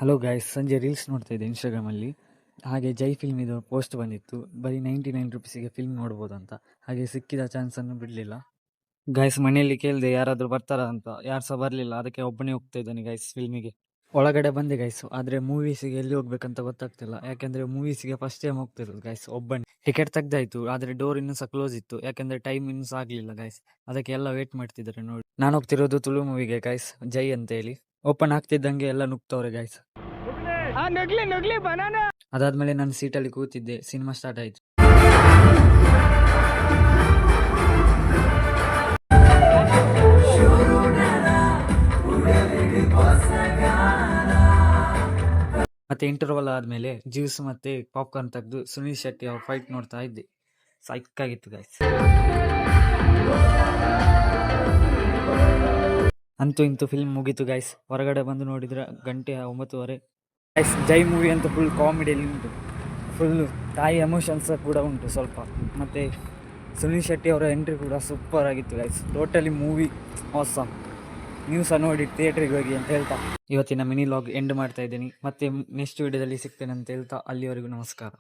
Hello guys, ಸಂಜೆ reels ನೋಡ್ತಾ ಇದ್ದೆ ಇನ್ಸ್ಟಾಗ್ರಾಮಲ್ಲಿ. ಹಾಗೆ ಜೈ ಫಿಲ್ಮ್ ಇದು ಪೋಸ್ಟ್ ಬಂದಿತ್ತು, ಬರೀ 99 ರುಪೀಸಿಗೆ ಫಿಲ್ಮ್ ನೋಡ್ಬೋದು ಅಂತ. ಹಾಗೆ ಸಿಕ್ಕಿದ ಚಾನ್ಸನ್ನು ಬಿಡಲಿಲ್ಲ ಗಾಯ್ಸ್. ಮನೆಯಲ್ಲಿ ಕೇಳಿದೆ ಯಾರಾದರೂ ಬರ್ತಾರಾ ಅಂತ, ಯಾರು ಸಹ ಬರಲಿಲ್ಲ. ಅದಕ್ಕೆ ಒಬ್ಬನೇ ಹೋಗ್ತಾ ಇದ್ದಾನೆ ಗಾಯ್ಸ್ ಫಿಲ್ಮಿಗೆ. ಒಳಗಡೆ ಬಂದೆ ಗಾಯ್ಸ್, ಆದರೆ ಮೂವೀಸಿಗೆ ಎಲ್ಲಿ ಹೋಗ್ಬೇಕಂತ ಗೊತ್ತಾಗ್ತಿಲ್ಲ. ಯಾಕೆಂದರೆ ಮೂವೀಸಿಗೆ ಫಸ್ಟ್ ಟೈಮ್ ಹೋಗ್ತಿರೋದು ಗಾಯ್ಸ್ ಒಬ್ಬನೇ. ಟಿಕೆಟ್ ತೆಗ್ದಾಯ್ತು, ಆದರೆ ಡೋರ್ ಇನ್ನೂ ಸಹ ಕ್ಲೋಸ್ ಇತ್ತು. ಯಾಕೆಂದರೆ ಟೈಮ್ ಇನ್ನೂ ಸಹ ಆಗಲಿಲ್ಲ ಗಾಯ್ಸ್. ಅದಕ್ಕೆ ಎಲ್ಲ ವೇಟ್ ಮಾಡ್ತಿದ್ದಾರೆ ನೋಡಿ. ನಾನು ಹೋಗ್ತಿರೋದು ತುಳು ಮೂವಿಗೆ ಗಾಯ್ಸ್, ಜೈ ಅಂತ ಹೇಳಿ. ಓಪನ್ ಆಗ್ತಿದ್ದಂಗೆ ಎಲ್ಲ ನುಗ್ತವ್ರೆ ಗಾಯ್ಸ್. ಅದಾದ್ಮೇಲೆ ನಾನು ಸೀಟಲ್ಲಿ ಕೂತಿದ್ದೆ, ಸಿನಿಮಾ ಸ್ಟಾರ್ಟ್ ಆಯ್ತು. ಮತ್ತೆ ಇಂಟರ್ವಲ್ ಆದ್ಮೇಲೆ ಜ್ಯೂಸ್ ಮತ್ತೆ ಪಾಪ್ಕಾರ್ನ್ ತೆಗೆದು ಸುನೀಲ್ ಶೆಟ್ಟಿ ಅವ್ರ ಫೈಟ್ ನೋಡ್ತಾ ಇದ್ದೆ. ಸೈಕ್ಕಾಗಿತ್ತು ಗಾಯ್ಸ್. ಅಂತೂ ಇಂತೂ ಫಿಲ್ಮ್ ಮುಗೀತು ಗಾಯ್ಸ್. ಹೊರಗಡೆ ಬಂದು ನೋಡಿದ್ರೆ ಗಂಟೆ 9:30 ಗಾಯ್ಸ್. ಜೈ ಮೂವಿ ಅಂತ ಫುಲ್ ಕಾಮಿಡಿಯಲ್ಲಿ ಉಂಟು, ಫುಲ್ಲು ತಾಯಿ ಎಮೋಷನ್ಸ್ ಕೂಡ ಉಂಟು ಸ್ವಲ್ಪ. ಮತ್ತು ಸುನೀಲ್ ಶೆಟ್ಟಿ ಅವರ ಎಂಟ್ರಿ ಕೂಡ ಸೂಪರ್ ಆಗಿತ್ತು ಗಾಯ್ಸ್. Totally movie awesome. ನೀವು ಸಹ ನೋಡಿ ಥಿಯೇಟ್ರಿಗೆ ಹೋಗಿ ಅಂತ ಹೇಳ್ತಾ ಇವತ್ತಿನ ಮಿನಿ ಲಾಗ್ ಎಂಡ್ ಮಾಡ್ತಾ ಇದ್ದೀನಿ. ಮತ್ತೆ ನೆಕ್ಸ್ಟ್ ವಿಡಿಯೋದಲ್ಲಿ ಸಿಗ್ತೇನೆ ಅಂತ ಹೇಳ್ತಾ, ಅಲ್ಲಿವರೆಗೂ ನಮಸ್ಕಾರ.